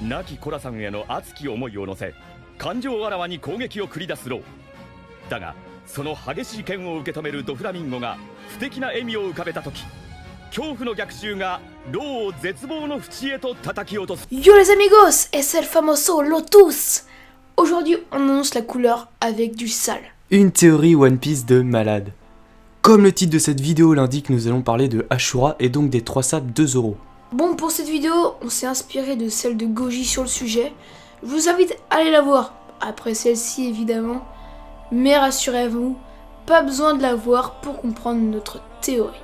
亡きコラさんへの熱き思いを乗せ感情あらわに攻撃を繰り出すローだが、その激しい剣を受け止めるドフラミンゴが不敵な笑みを浮かべた時、恐怖の逆襲がローを絶望の淵へと叩き落とす。 Yo les amigos, es el famoso Lotus. Aujourd'hui, on annonce la couleur avec du sale. Une théorie One Piece de malade. Comme le titre de cette vidéo l'indique, nous allons parler de Ashura et donc des 3 sables de Zoro. Bon, pour cette vidéo, on s'est inspiré de celle de Goji sur le sujet. Je vous invite à aller la voir, après celle-ci évidemment. Mais rassurez-vous, pas besoin de la voir pour comprendre notre théorie.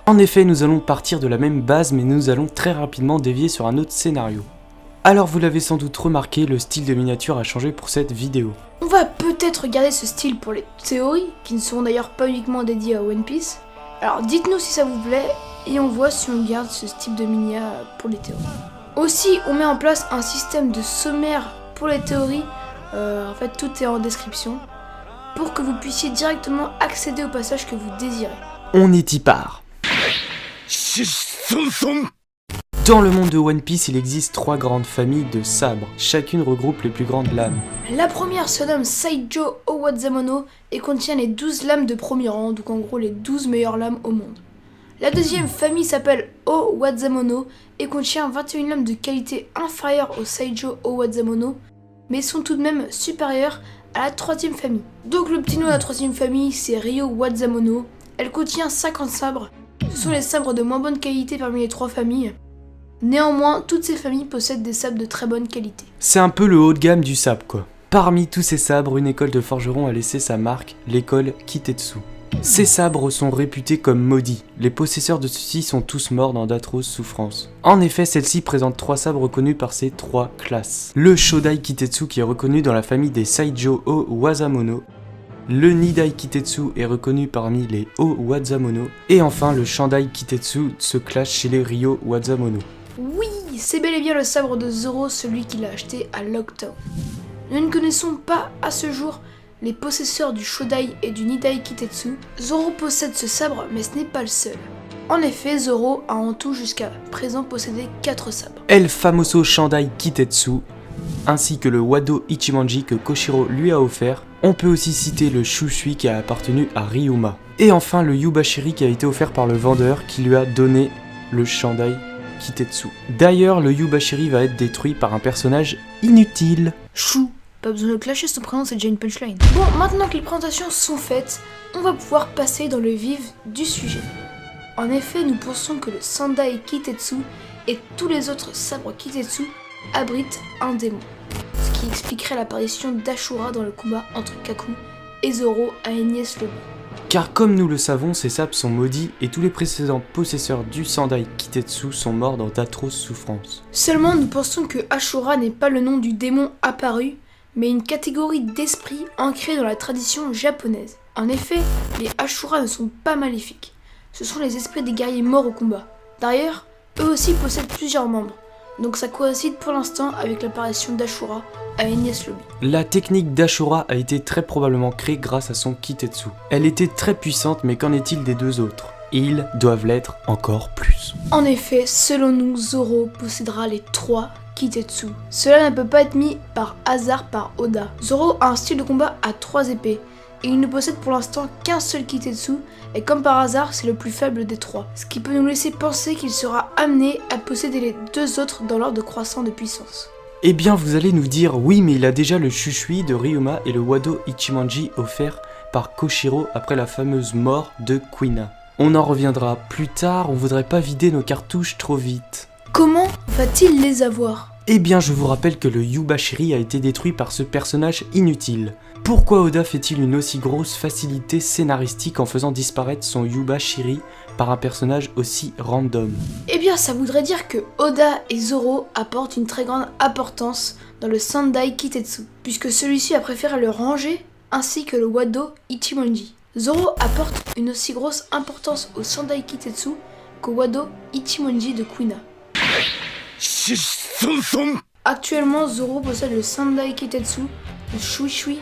En effet, nous allons partir de la même base, mais nous allons très rapidement dévier sur un autre scénario. Alors vous l'avez sans doute remarqué, le style de miniature a changé pour cette vidéo. On va peut-être garder ce style pour les théories, qui ne seront d'ailleurs pas uniquement dédiées à One Piece. Alors dites-nous si ça vous plaît, et on voit si on garde ce style de minia pour les théories. Aussi, on met en place un système de sommaire pour les théories, en fait tout est en description, pour que vous puissiez directement accéder au passage que vous désirez. On y part. Dans le monde de One Piece, il existe 3 grandes familles de sabres, chacune regroupe les plus grandes lames. La première se nomme Saijo Owazamono et contient les 12 lames de premier rang, donc en gros les 12 meilleures lames au monde. La deuxième famille s'appelle Owazamono et contient 21 lames de qualité inférieure au Saijo Owazamono, mais sont tout de même supérieures à la troisième famille. Donc le petit nom de la troisième famille c'est Ryo Wazamono, elle contient 50 sabres, ce sont les sabres de moins bonne qualité parmi les 3 familles. Néanmoins, toutes ces familles possèdent des sabres de très bonne qualité. C'est un peu le haut de gamme du sabre quoi. Parmi tous ces sabres, une école de forgerons a laissé sa marque, l'école Kitetsu. Ces sabres sont réputés comme maudits. Les possesseurs de ceux-ci sont tous morts dans d'atroces souffrances. En effet, celle-ci présente 3 sabres reconnus par ces 3 classes. Le Shodai Kitetsu qui est reconnu dans la famille des Saijo Owazamono. Le Nidai Kitetsu est reconnu parmi les Owazamono. Et enfin, le Shandai Kitetsu se classe chez les Ryo Wazamono. Oui, c'est bel et bien le sabre de Zoro, celui qu'il a acheté à Locktown. Nous ne connaissons pas à ce jour les possesseurs du Shodai et du Nidai Kitetsu. Zoro possède ce sabre, mais ce n'est pas le seul. En effet, Zoro a en tout jusqu'à présent possédé 4 sabres. El famoso Shandai Kitetsu, ainsi que le Wado Ichimonji que Koshiro lui a offert. On peut aussi citer le Shushui qui a appartenu à Ryuma. Et enfin le Yubashiri qui a été offert par le vendeur qui lui a donné le Shandai Kitetsu. D'ailleurs, le Yubashiri va être détruit par un personnage inutile. Chou, pas besoin de clasher, son prénom c'est déjà une punchline. Bon, maintenant que les présentations sont faites, on va pouvoir passer dans le vif du sujet. En effet, nous pensons que le Sandai Kitetsu et tous les autres sabres Kitetsu abritent un démon, ce qui expliquerait l'apparition d'Ashura dans le combat entre Kaku et Zoro à Enies Lobby. Car comme nous le savons, ces sabres sont maudits et tous les précédents possesseurs du Sandai Kitetsu sont morts dans d'atroces souffrances. Seulement, nous pensons que Ashura n'est pas le nom du démon apparu, mais une catégorie d'esprits ancrée dans la tradition japonaise. En effet, les Ashura ne sont pas maléfiques. Ce sont les esprits des guerriers morts au combat. D'ailleurs, eux aussi possèdent plusieurs membres. Donc ça coïncide pour l'instant avec l'apparition d'Ashura à Enies Lobby. La technique d'Ashura a été très probablement créée grâce à son Kitetsu. Elle était très puissante, mais qu'en est-il des 2 autres? Ils doivent l'être encore plus. En effet, selon nous, Zoro possédera les 3 Kitetsu. Cela ne peut pas être mis par hasard par Oda. Zoro a un style de combat à 3 épées, et il ne possède pour l'instant qu'un seul Kitetsu, et comme par hasard, c'est le plus faible des 3. Ce qui peut nous laisser penser qu'il sera amené à posséder les 2 autres dans l'ordre croissant de puissance. Eh bien, vous allez nous dire, oui, mais il a déjà le Shushui de Ryuma et le Wado Ichimonji offert par Koshiro après la fameuse mort de Kuina. On en reviendra plus tard, on voudrait pas vider nos cartouches trop vite. Comment va-t-il les avoir? Eh bien, je vous rappelle que le Yubashiri a été détruit par ce personnage inutile. Pourquoi Oda fait-il une aussi grosse facilité scénaristique en faisant disparaître son Yubashiri par un personnage aussi random? Eh bien, ça voudrait dire que Oda et Zoro apportent une très grande importance dans le Sandai Kitetsu, puisque celui-ci a préféré le ranger ainsi que le Wado Ichimonji. Zoro apporte une aussi grosse importance au Sandai Kitetsu qu'au Wado Ichimonji de Kuina. Actuellement, Zoro possède le Sandai Kitetsu, le Shushui.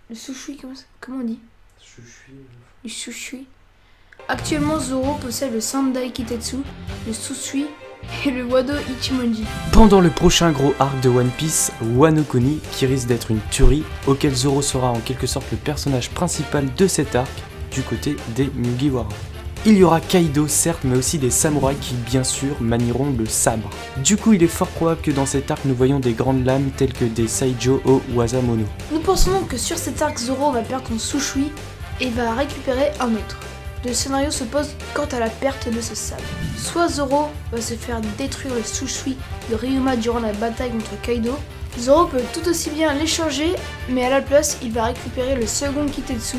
Le Shushui, comment on dit? Le Shushui. Actuellement, Zoro possède le Sandai Kitetsu, le Susui et le Wado Ichimonji. Pendant le prochain gros arc de One Piece, Wano Kuni, qui risque d'être une tuerie, auquel Zoro sera en quelque sorte le personnage principal de cet arc, du côté des Mugiwara. Il y aura Kaido certes, mais aussi des samouraïs qui bien sûr manieront le sabre. Du coup il est fort probable que dans cet arc nous voyons des grandes lames telles que des Saijo o Wazamono. Nous pensons donc que sur cet arc, Zoro va perdre son Sushui et va récupérer un autre. Le scénario se pose quant à la perte de ce sabre. Soit Zoro va se faire détruire le Sushui de Ryuma durant la bataille contre Kaido. Zoro peut tout aussi bien l'échanger, mais à la place il va récupérer le second Kitetsu,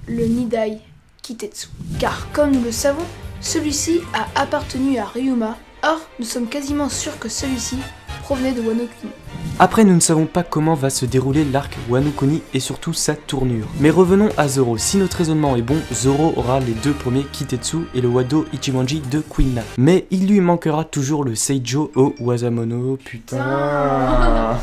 le Nidai Kitetsu. Car comme nous le savons, celui-ci a appartenu à Ryuma, or nous sommes quasiment sûrs que celui-ci provenait de Wano Kuni. Après nous ne savons pas comment va se dérouler l'arc Wano Kuni et surtout sa tournure. Mais revenons à Zoro, si notre raisonnement est bon, Zoro aura les deux premiers Kitetsu et le Wado Ichimonji de Queen. Mais il lui manquera toujours le Seijo o Wazamono, putain.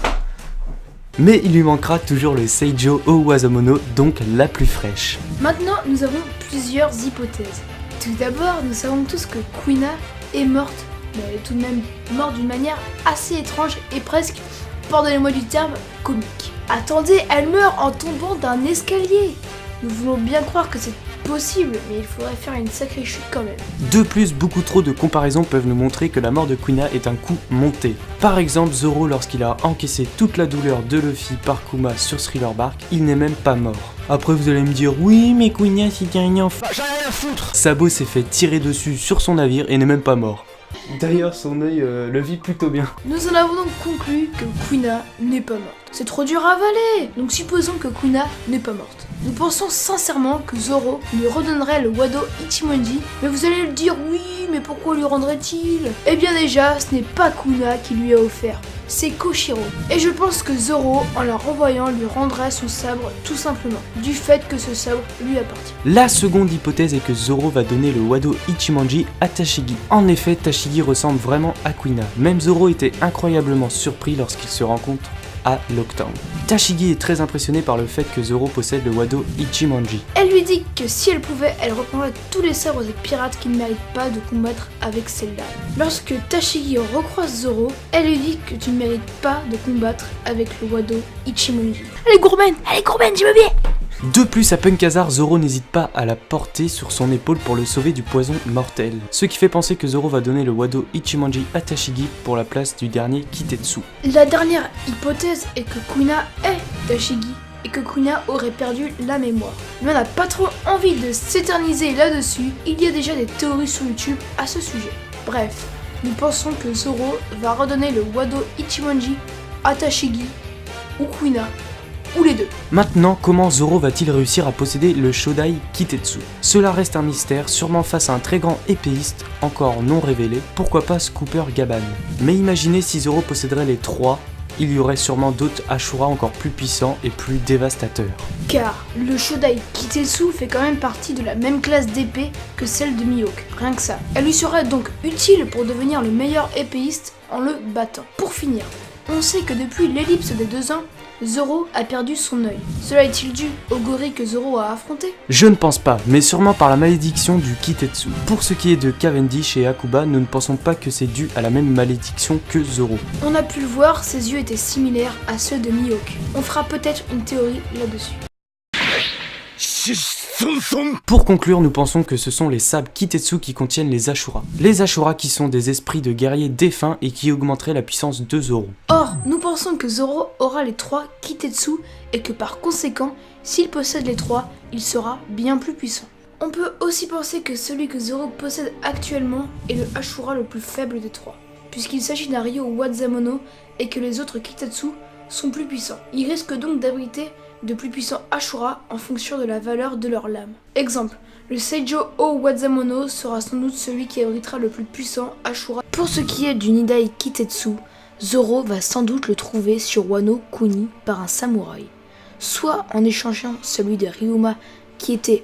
Mais il lui manquera toujours le Seijo o Wazamono, donc la plus fraîche. Maintenant, nous avons plusieurs hypothèses. Tout d'abord, nous savons tous que Kuina est morte, mais elle est tout de même morte d'une manière assez étrange et presque, pardonnez-moi du terme, comique. Attendez, elle meurt en tombant d'un escalier. Nous voulons bien croire que c'est possible, mais il faudrait faire une sacrée chute quand même. De plus, beaucoup trop de comparaisons peuvent nous montrer que la mort de Kuina est un coup monté. Par exemple, Zoro, lorsqu'il a encaissé toute la douleur de Luffy par Kuma sur Thriller Bark, il n'est même pas mort. Après vous allez me dire, oui mais Kuina c'était un enfant. J'en ai rien à foutre. Sabo s'est fait tirer dessus sur son navire et n'est même pas mort. D'ailleurs son œil le vit plutôt bien. Nous en avons donc conclu que Kuina n'est pas morte. C'est trop dur à avaler, donc supposons que Kuina n'est pas morte. Nous pensons sincèrement que Zoro lui redonnerait le Wado Ichimonji, mais vous allez le dire, oui, mais pourquoi lui rendrait-il? Eh bien déjà, ce n'est pas Kuina qui lui a offert, c'est Koshiro. Et je pense que Zoro, en la renvoyant, lui rendrait son sabre tout simplement, du fait que ce sabre lui appartient. La seconde hypothèse est que Zoro va donner le Wado Ichimonji à Tashigi. En effet, Tashigi ressemble vraiment à Kuina. Même Zoro était incroyablement surpris lorsqu'il se rencontre à Lockdown. Tashigi est très impressionné par le fait que Zoro possède le Wado Ichimonji. Elle lui dit que si elle pouvait, elle reprendrait tous les sabres des pirates qui ne méritent pas de combattre avec celle-là. Lorsque Tashigi recroise Zoro, elle lui dit que tu ne mérites pas de combattre avec le Wado Ichimonji. Elle est gourmande, j'y veux bien. De plus, à Punk Hazard, Zoro n'hésite pas à la porter sur son épaule pour le sauver du poison mortel. Ce qui fait penser que Zoro va donner le Wado Ichimonji à Tashigi pour la place du dernier Kitetsu. La dernière hypothèse est que Kuina est Tashigi et que Kuina aurait perdu la mémoire. Mais on n'a pas trop envie de s'éterniser là-dessus, il y a déjà des théories sur YouTube à ce sujet. Bref, nous pensons que Zoro va redonner le Wado Ichimonji à Tashigi ou Kuina, ou les deux. Maintenant, comment Zoro va-t-il réussir à posséder le Shodai Kitetsu? Cela reste un mystère, sûrement face à un très grand épéiste, encore non révélé, pourquoi pas Scooper Gaban. Mais imaginez si Zoro posséderait les trois, il y aurait sûrement d'autres Ashura encore plus puissants et plus dévastateurs. Car le Shodai Kitetsu fait quand même partie de la même classe d'épée que celle de Mihawk, rien que ça. Elle lui serait donc utile pour devenir le meilleur épéiste en le battant. Pour finir, on sait que depuis l'ellipse des 2 ans, Zoro a perdu son œil. Cela est-il dû au gorille que Zoro a affronté? Je ne pense pas, mais sûrement par la malédiction du Kitetsu. Pour ce qui est de Cavendish et Akuba, nous ne pensons pas que c'est dû à la même malédiction que Zoro. On a pu le voir, ses yeux étaient similaires à ceux de Mihawk. On fera peut-être une théorie là-dessus. Pour conclure, nous pensons que ce sont les sabres Kitetsu qui contiennent les Ashura. Les Ashura qui sont des esprits de guerriers défunts et qui augmenteraient la puissance de Zoro. Or, nous pensons que Zoro aura les 3 Kitetsu et que par conséquent, s'il possède les 3, il sera bien plus puissant. On peut aussi penser que celui que Zoro possède actuellement est le Ashura le plus faible des 3, puisqu'il s'agit d'un Ryo Wazamono et que les autres Kitetsu sont plus puissants. Il risque donc d'abriter de plus puissants Ashura en fonction de la valeur de leur lame. Exemple, le Seijo o Wazamono sera sans doute celui qui abritera le plus puissant Ashura. Pour ce qui est du Nidai Kitetsu, Zoro va sans doute le trouver sur Wano Kuni par un samouraï, soit en échangeant celui de Ryuma qui était,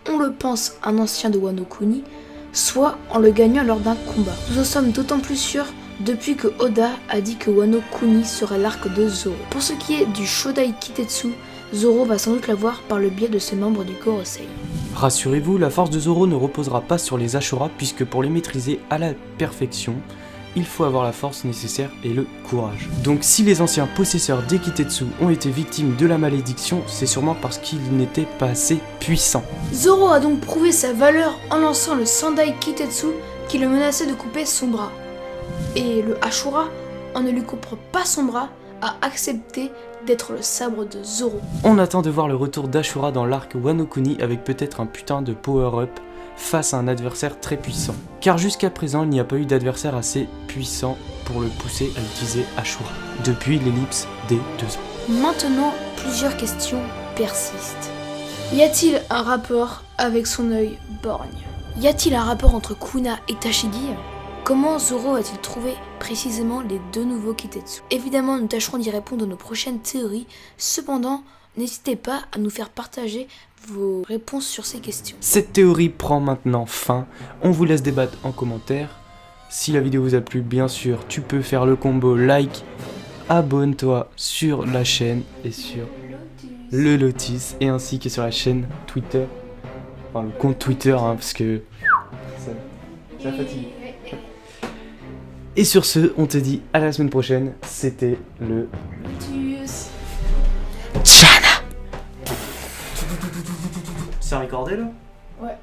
on le pense, un ancien de Wano Kuni, soit en le gagnant lors d'un combat. Nous en sommes d'autant plus sûrs depuis que Oda a dit que Wano Kuni serait l'arc de Zoro. Pour ce qui est du Shodai Kitetsu, Zoro va sans doute l'avoir par le biais de ses membres du Gorosei. Rassurez-vous, la force de Zoro ne reposera pas sur les Ashura puisque pour les maîtriser à la perfection, il faut avoir la force nécessaire et le courage. Donc si les anciens possesseurs d'Ekitetsu ont été victimes de la malédiction, c'est sûrement parce qu'ils n'étaient pas assez puissants. Zoro a donc prouvé sa valeur en lançant le Sandai Kitetsu qui le menaçait de couper son bras. Et le Ashura, en ne lui coupant pas son bras, a accepté d'être le sabre de Zoro. On attend de voir le retour d'Ashura dans l'arc Wano Kuni avec peut-être un putain de power-up face à un adversaire très puissant. Car jusqu'à présent, il n'y a pas eu d'adversaire assez puissant pour le pousser à utiliser Ashura, depuis l'ellipse des 2 ans. Maintenant, plusieurs questions persistent. Y a-t-il un rapport avec son œil borgne? Y a-t-il un rapport entre Kuna et Tashigi? Comment Zoro a-t-il trouvé précisément les 2 nouveaux Kitetsu? Évidemment, nous tâcherons d'y répondre dans nos prochaines théories. Cependant, n'hésitez pas à nous faire partager vos réponses sur ces questions. Cette théorie prend maintenant fin. On vous laisse débattre en commentaire. Si la vidéo vous a plu, bien sûr, tu peux faire le combo like, abonne-toi sur la chaîne et sur le Lotus, et ainsi que sur la chaîne Twitter. Enfin, le compte Twitter, hein, parce que ça fatigue. Et sur ce, on te dit à la semaine prochaine. C'était le Chana. Ça a recordé là? Ouais.